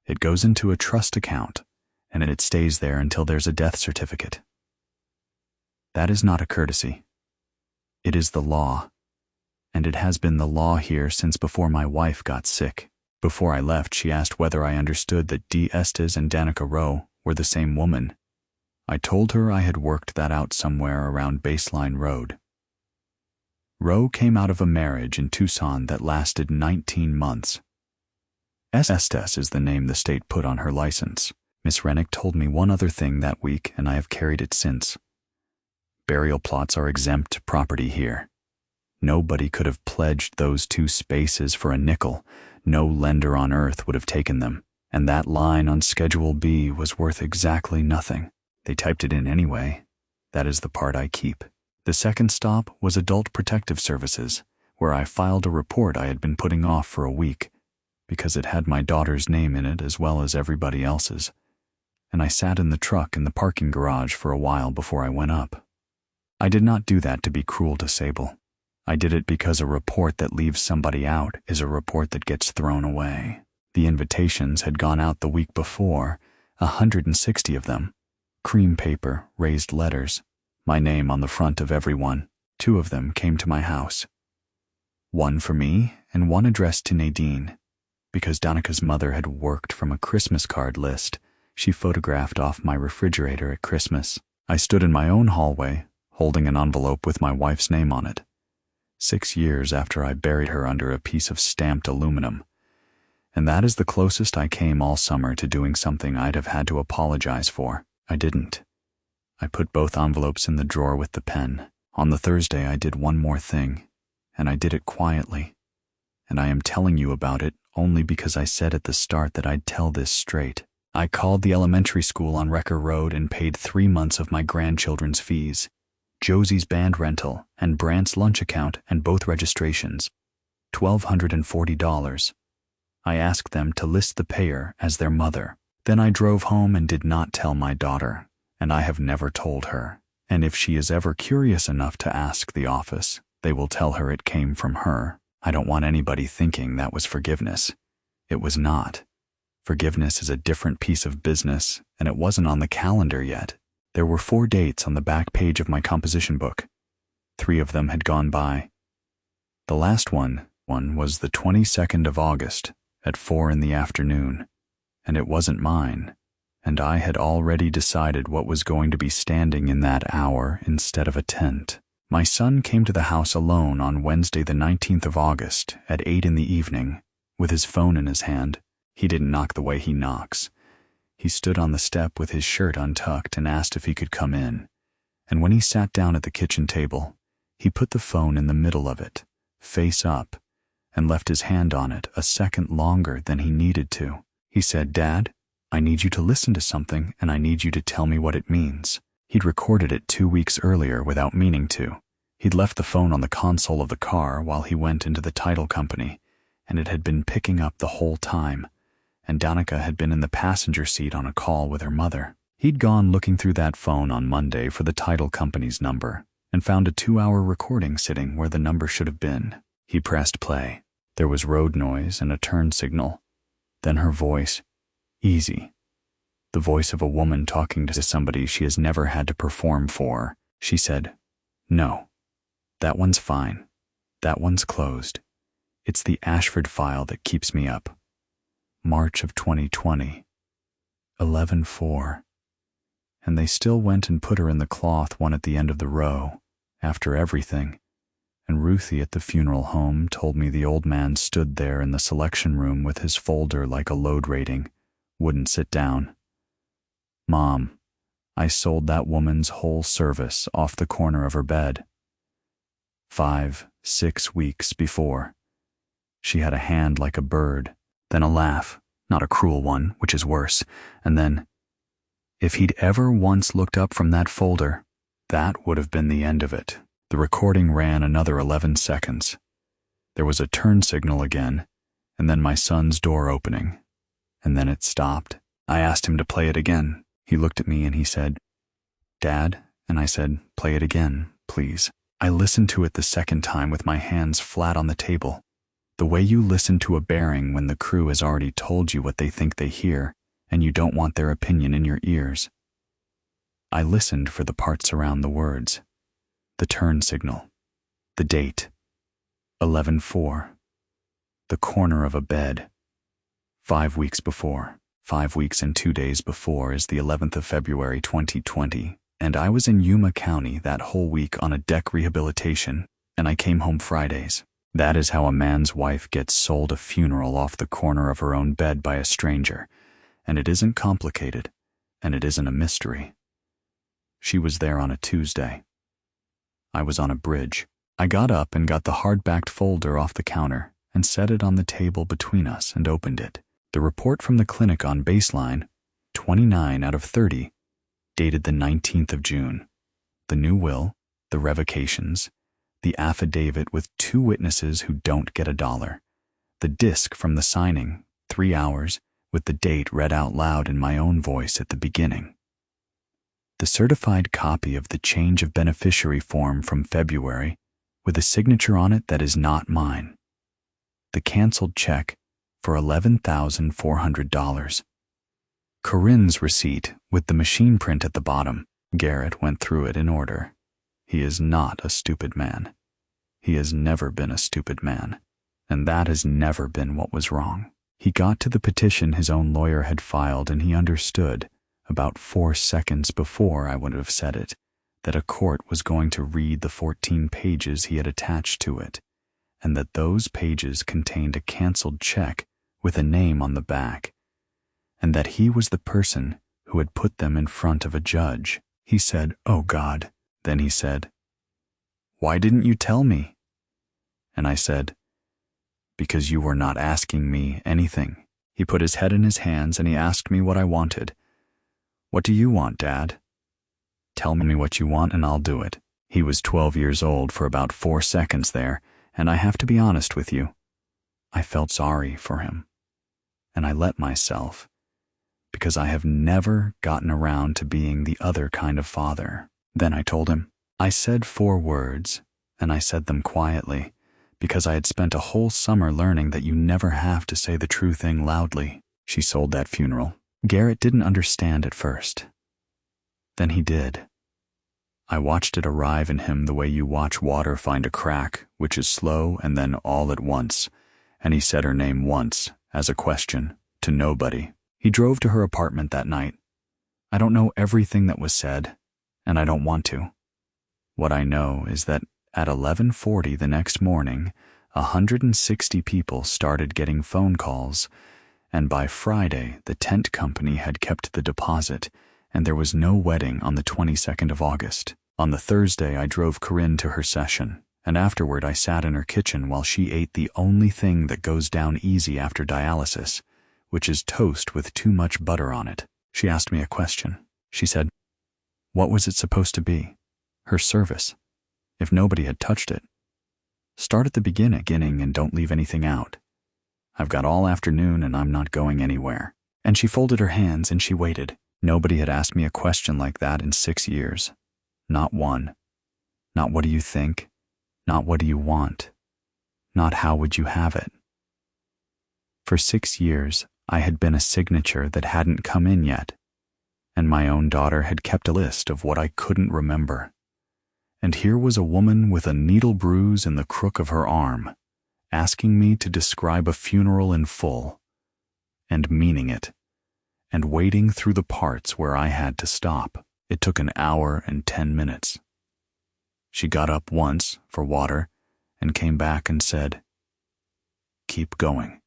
It goes into a trust account, and it stays there until there's a death certificate. That is not a courtesy. It is the law, and it has been the law here since before my wife got sick. Before I left, she asked whether I understood that D. Estes and Danica Rowe were the same woman. I told her I had worked that out somewhere around Baseline Road. Rowe came out of a marriage in Tucson that lasted 19 months. Estes is the name the state put on her license. Miss Rennick told me one other thing that week, and I have carried it since. Burial plots are exempt property here. Nobody could have pledged those 2 spaces for a nickel. No lender on earth would have taken them, and that line on Schedule B was worth exactly nothing. They typed it in anyway. That is the part I keep. The second stop was Adult Protective Services, where I filed a report I had been putting off for a week because it had my daughter's name in it as well as everybody else's, and I sat in the truck in the parking garage for a while before I went up. I did not do that to be cruel to Sable. I did it because a report that leaves somebody out is a report that gets thrown away. The invitations had gone out the week before, 160 of them. Cream paper, raised letters, my name on the front of every one. 2 of them came to my house. One for me and one addressed to Nadine. Because Danica's mother had worked from a Christmas card list, she photographed off my refrigerator at Christmas. I stood in my own hallway, holding an envelope with my wife's name on it. 6 years after I buried her under a piece of stamped aluminum. And that is the closest I came all summer to doing something I'd have had to apologize for. I didn't. I put both envelopes in the drawer with the pen. On the Thursday, I did one more thing, and I did it quietly. And I am telling you about it only because I said at the start that I'd tell this straight. I called the elementary school on Wrecker Road and paid 3 months of my grandchildren's fees, Josie's band rental, and Brant's lunch account and both registrations, $1,240. I asked them to list the payer as their mother. Then I drove home and did not tell my daughter, and I have never told her. And if she is ever curious enough to ask the office, they will tell her it came from her. I don't want anybody thinking that was forgiveness. It was not. Forgiveness is a different piece of business, and it wasn't on the calendar yet. There were 4 dates on the back page of my composition book. 3 of them had gone by. The last one was the 22nd of August at 4 in the afternoon, and it wasn't mine, and I had already decided what was going to be standing in that hour instead of a tent. My son came to the house alone on Wednesday the 19th of August at 8 in the evening, with his phone in his hand. He didn't knock the way he knocks. He stood on the step with his shirt untucked and asked if he could come in, and when he sat down at the kitchen table, he put the phone in the middle of it, face up, and left his hand on it a second longer than he needed to. He said, "Dad, I need you to listen to something and I need you to tell me what it means." He'd recorded it 2 weeks earlier without meaning to. He'd left the phone on the console of the car while he went into the title company, and it had been picking up the whole time, and Danica had been in the passenger seat on a call with her mother. He'd gone looking through that phone on Monday for the title company's number and found a 2-hour recording sitting where the number should have been. He pressed play. There was road noise and a turn signal. Then her voice, easy. The voice of a woman talking to somebody she has never had to perform for. She said, "No, that one's fine. That one's closed. It's the Ashford file that keeps me up." March of 2020, 11/4. And they still went and put her in the cloth one at the end of the row, after everything. And Ruthie at the funeral home told me the old man stood there in the selection room with his folder like a load rating, wouldn't sit down. Mom, I sold that woman's whole service off the corner of her bed. 5, 6 weeks before. She had a hand like a bird, then a laugh, not a cruel one, which is worse, and then, if he'd ever once looked up from that folder, that would have been the end of it. The recording ran another 11 seconds. There was a turn signal again, and then my son's door opening, and then it stopped. I asked him to play it again. He looked at me and he said, "Dad," and I said, "Play it again, please." I listened to it the second time with my hands flat on the table, the way you listen to a bearing when the crew has already told you what they think they hear, and you don't want their opinion in your ears. I listened for the parts around the words, the turn signal, the date, 11/4, the corner of a bed, 5 weeks before. 5 weeks and 2 days before is the 11th of February 2020, and I was in Yuma County that whole week on a deck rehabilitation, and I came home Fridays. That is how a man's wife gets sold a funeral off the corner of her own bed by a stranger, and it isn't complicated, and it isn't a mystery. She was there on a Tuesday. I was on a bridge. I got up and got the hard-backed folder off the counter and set it on the table between us and opened it. The report from the clinic on baseline, 29 out of 30, dated the 19th of June. The new will, the revocations, the affidavit with 2 witnesses who don't get $1, the disc from the signing, 3 hours, with the date read out loud in my own voice at the beginning, the certified copy of the change of beneficiary form from February with a signature on it that is not mine, the canceled check for $11,400, Corinne's receipt with the machine print at the bottom. Garrett went through it in order. He is not a stupid man. He has never been a stupid man, and that has never been what was wrong. He got to the petition his own lawyer had filed, and he understood, about 4 seconds before I would have said it, that a court was going to read the 14 pages he had attached to it, and that those pages contained a canceled check with a name on the back, and that he was the person who had put them in front of a judge. He said, "Oh God." Then he said, "Why didn't you tell me?" And I said, "Because you were not asking me anything." He put his head in his hands and he asked me what I wanted. "What do you want, Dad?" "Tell me what you want and I'll do it." He was 12 years old for about 4 seconds there, and I have to be honest with you. I felt sorry for him. And I let myself, because I have never gotten around to being the other kind of father. Then I told him. I said 4 words, and I said them quietly, because I had spent a whole summer learning that you never have to say the true thing loudly. She sold that funeral. Garrett didn't understand at first. Then he did. I watched it arrive in him the way you watch water find a crack, which is slow and then all at once, and he said her name once, as a question, to nobody. He drove to her apartment that night. I don't know everything that was said, and I don't want to. What I know is that at 11:40 the next morning, 160 people started getting phone calls, and by Friday the tent company had kept the deposit, and there was no wedding on the 22nd of August. On the Thursday I drove Corinne to her session, and afterward I sat in her kitchen while she ate the only thing that goes down easy after dialysis, which is toast with too much butter on it. She asked me a question. She said, what was it supposed to be? Her service, if nobody had touched it. Start at the beginning and don't leave anything out. I've got all afternoon and I'm not going anywhere. And she folded her hands and she waited. Nobody had asked me a question like that in 6 years. Not one. Not what do you think? Not what do you want? Not how would you have it? For 6 years, I had been a signature that hadn't come in yet, and my own daughter had kept a list of what I couldn't remember. And here was a woman with a needle bruise in the crook of her arm, asking me to describe a funeral in full, and meaning it, and wading through the parts where I had to stop. It took an hour and 10 minutes. She got up once for water and came back and said, "Keep going.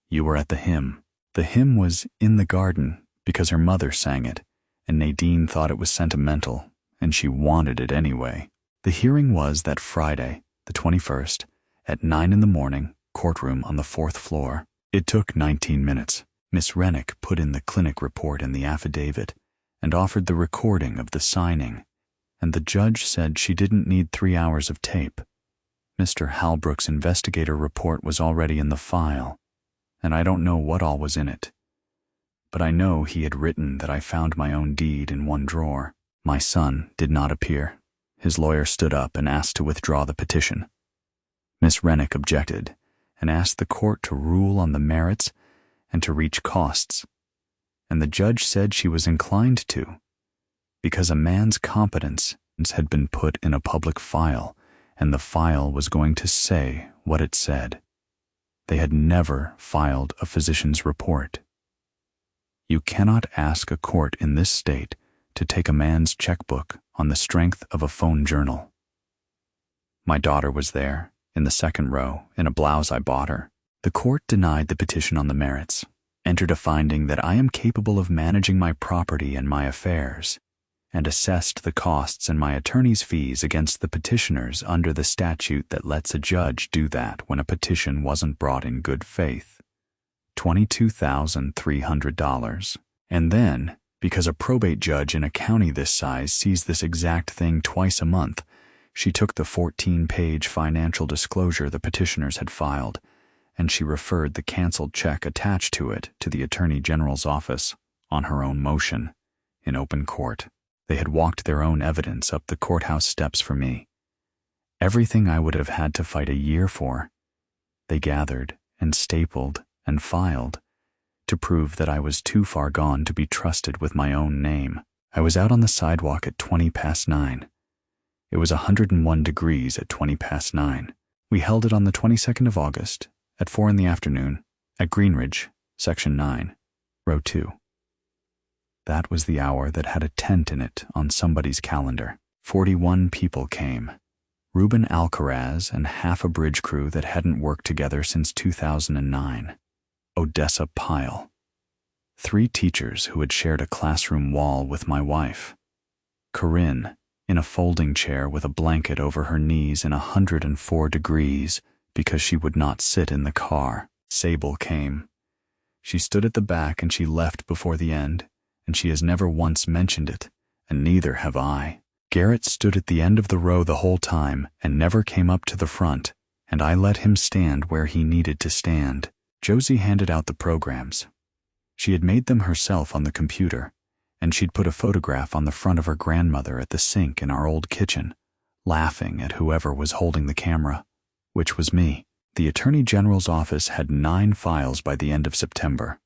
You were at the hymn." The hymn was In the Garden because her mother sang it, and Nadine thought it was sentimental, and she wanted it anyway. The hearing was that Friday, the 21st, at 9 in the morning, courtroom on the 4th floor. It took 19 minutes. Miss Rennick put in the clinic report and the affidavit, and offered the recording of the signing, and the judge said she didn't need 3 hours of tape. Mr. Halbrook's investigator report was already in the file, and I don't know what all was in it. But I know he had written that I found my own deed in one drawer. My son did not appear. His lawyer stood up and asked to withdraw the petition. Miss Rennick objected and asked the court to rule on the merits and to reach costs, and the judge said she was inclined to, because a man's competence had been put in a public file, and the file was going to say what it said. They had never filed a physician's report. You cannot ask a court in this state to take a man's checkbook on the strength of a phone journal. My daughter was there, in the second row, in a blouse I bought her. The court denied the petition on the merits, entered a finding that I am capable of managing my property and my affairs, and assessed the costs and my attorney's fees against the petitioners under the statute that lets a judge do that when a petition wasn't brought in good faith. $22,300. And then, because a probate judge in a county this size sees this exact thing twice a month, She took the 14-page financial disclosure the petitioners had filed, and she referred the canceled check attached to it to the Attorney General's office on her own motion, in open court. They had walked their own evidence up the courthouse steps for me. Everything I would have had to fight a year for, they gathered and stapled and filed to prove that I was too far gone to be trusted with my own name. I was out on the sidewalk at 9:20. It was 101 degrees at 9:20. We held it on the 22nd of August at 4 in the afternoon at Greenridge, Section 9, Row 2. That was the hour that had a tent in it on somebody's calendar. 41 people came. Ruben Alcaraz and half a bridge crew that hadn't worked together since 2009. Odessa Pyle. 3 teachers who had shared a classroom wall with my wife. Corinne, in a folding chair with a blanket over her knees in 104 degrees because she would not sit in the car. Sable came. She stood at the back and she left before the end, and she has never once mentioned it, and neither have I. Garrett stood at the end of the row the whole time and never came up to the front, and I let him stand where he needed to stand. Josie handed out the programs. She had made them herself on the computer, and she'd put a photograph on the front of her grandmother at the sink in our old kitchen, laughing at whoever was holding the camera, which was me. The Attorney General's office had 9 files by the end of September.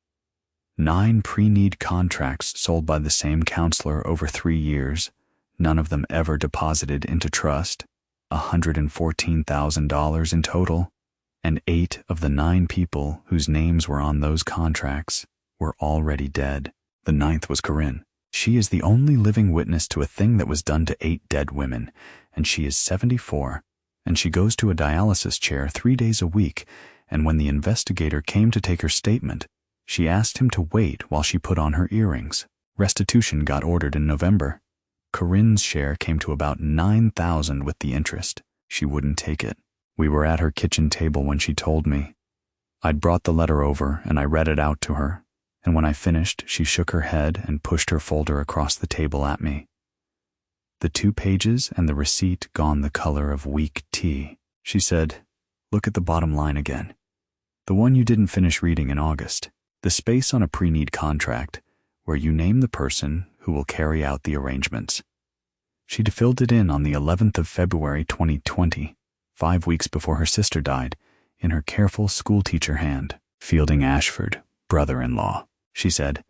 9 pre-need contracts sold by the same counselor over 3 years, none of them ever deposited into trust, $114,000 in total, and 8 of the 9 people whose names were on those contracts were already dead. The 9th was Corinne. She is the only living witness to a thing that was done to 8 dead women, and she is 74, and she goes to a dialysis chair 3 days a week, and when the investigator came to take her statement, she asked him to wait while she put on her earrings. Restitution got ordered in November. Corinne's share came to about $9,000 with the interest. She wouldn't take it. We were at her kitchen table when she told me. I'd brought the letter over and I read it out to her, and when I finished, she shook her head and pushed her folder across the table at me. The 2 pages and the receipt gone the color of weak tea. She said, "Look at the bottom line again. The one you didn't finish reading in August. The space on a pre-need contract where you name the person who will carry out the arrangements." She'd filled it in on the 11th of February 2020, 5 weeks before her sister died, in her careful schoolteacher hand. Fielding Ashford, brother-in-law. She said,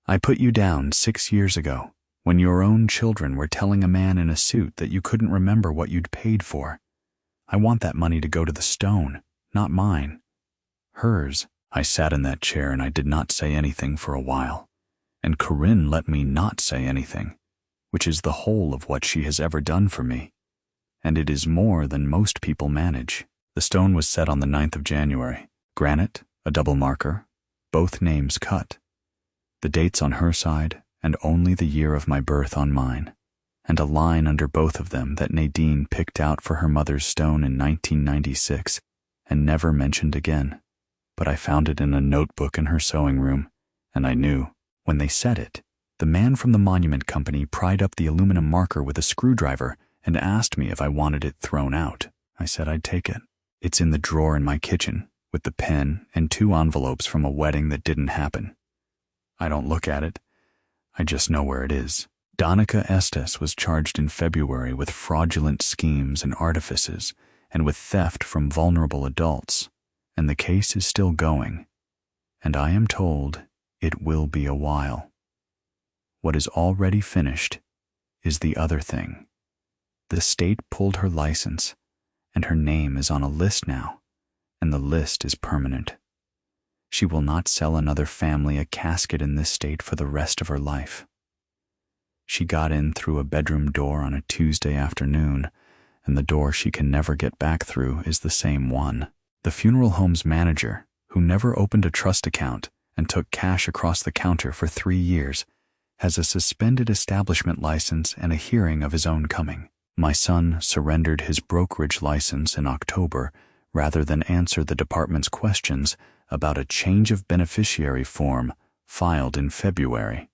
"I put you down 6 years ago, when your own children were telling a man in a suit that you couldn't remember what you'd paid for. I want that money to go to the stone, not mine. Hers." I sat in that chair and I did not say anything for a while, and Corinne let me not say anything, which is the whole of what she has ever done for me, and it is more than most people manage. The stone was set on the 9th of January. Granite, a double marker, both names cut. The dates on her side and only the year of my birth on mine, and a line under both of them that Nadine picked out for her mother's stone in 1996 and never mentioned again. But I found it in a notebook in her sewing room, and I knew. When they set it, the man from the monument company pried up the aluminum marker with a screwdriver and asked me if I wanted it thrown out. I said I'd take it. It's in the drawer in my kitchen, with the pen and 2 envelopes from a wedding that didn't happen. I don't look at it. I just know where it is. Donica Estes was charged in February with fraudulent schemes and artifices, and with theft from vulnerable adults, and the case is still going, and I am told it will be a while. What is already finished is the other thing. The state pulled her license, and her name is on a list now, and the list is permanent. She will not sell another family a casket in this state for the rest of her life. She got in through a bedroom door on a Tuesday afternoon, and the door she can never get back through is the same one. The funeral home's manager, who never opened a trust account and took cash across the counter for 3 years, has a suspended establishment license and a hearing of his own coming. My son surrendered his brokerage license in October rather than answer the department's questions about a change of beneficiary form filed in February.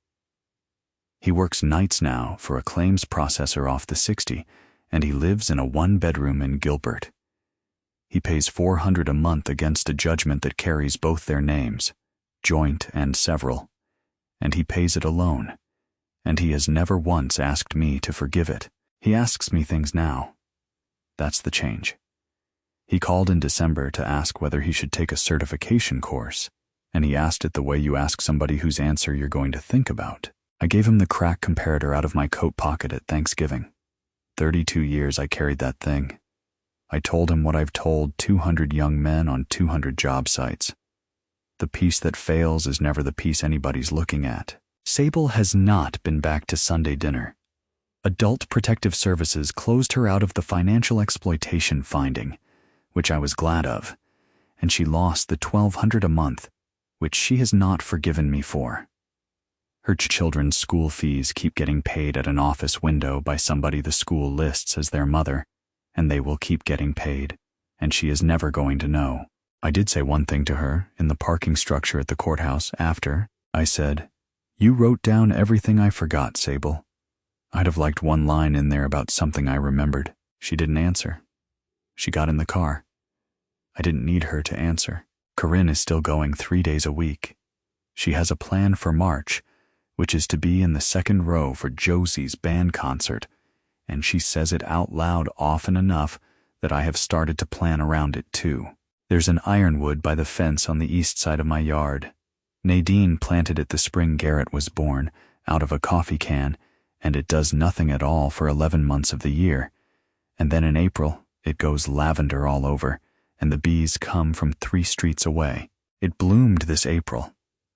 He works nights now for a claims processor off the 60, and he lives in a one-bedroom in Gilbert. He pays $400 a month against a judgment that carries both their names, joint and several, and he pays it alone, and he has never once asked me to forgive it. He asks me things now. That's the change. He called in December to ask whether he should take a certification course, and he asked it the way you ask somebody whose answer you're going to think about. I gave him the crack comparator out of my coat pocket at Thanksgiving. 32 years I carried that thing. I told him what I've told 200 young men on 200 job sites. The piece that fails is never the piece anybody's looking at. Sable has not been back to Sunday dinner. Adult Protective Services closed her out of the financial exploitation finding, which I was glad of, and she lost the $1,200 a month, which she has not forgiven me for. Her children's school fees keep getting paid at an office window by somebody the school lists as their mother, and they will keep getting paid, and she is never going to know. I did say one thing to her in the parking structure at the courthouse after. I said, "You wrote down everything I forgot, Sable." I'd have liked one line in there about something I remembered. She didn't answer. She got in the car. I didn't need her to answer. Corinne is still going 3 days a week. She has a plan for March, which is to be in the second row for Josie's band concert, and she says it out loud often enough that I have started to plan around it too. There's an ironwood by the fence on the east side of my yard. Nadine planted it the spring Garrett was born, out of a coffee can, and it does nothing at all for 11 months of the year. And then in April, it goes lavender all over, and the bees come from 3 streets away. It bloomed this April.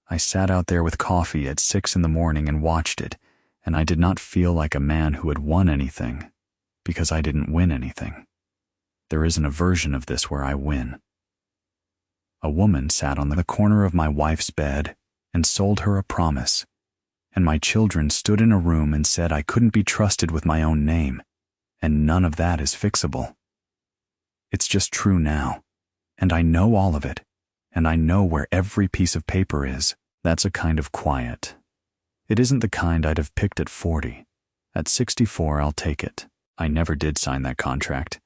I sat out there with coffee at 6 in the morning and watched it, and I did not feel like a man who had won anything, because I didn't win anything. There isn't a version of this where I win. A woman sat on the corner of my wife's bed and sold her a promise, and my children stood in a room and said I couldn't be trusted with my own name, and none of that is fixable. It's just true now, and I know all of it, and I know where every piece of paper is. That's a kind of quiet. It isn't the kind I'd have picked at 40. At 64, I'll take it. I never did sign that contract.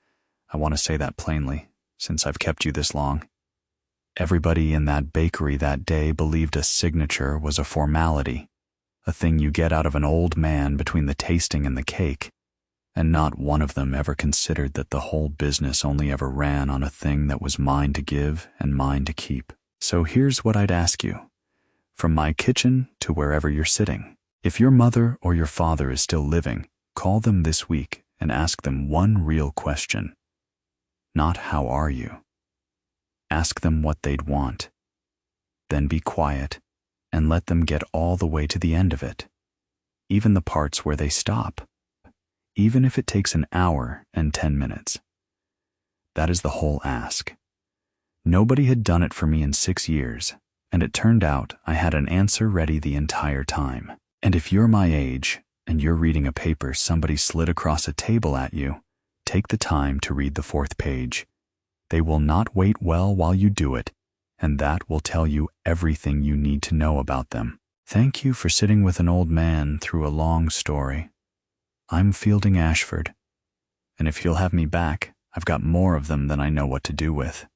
I want to say that plainly, since I've kept you this long. Everybody in that bakery that day believed a signature was a formality, a thing you get out of an old man between the tasting and the cake, and not one of them ever considered that the whole business only ever ran on a thing that was mine to give and mine to keep. So here's what I'd ask you. From my kitchen to wherever you're sitting, if your mother or your father is still living, call them this week and ask them one real question. Not how are you? Ask them what they'd want. Then be quiet and let them get all the way to the end of it, even the parts where they stop, even if it takes an hour and 10 minutes. That is the whole ask. Nobody had done it for me in 6 years, and it turned out I had an answer ready the entire time. And if you're my age and you're reading a paper somebody slid across a table at you, take the time to read the 4th page. They will not wait well while you do it, and that will tell you everything you need to know about them. Thank you for sitting with an old man through a long story. I'm Fielding Ashford, and if you'll have me back, I've got more of them than I know what to do with.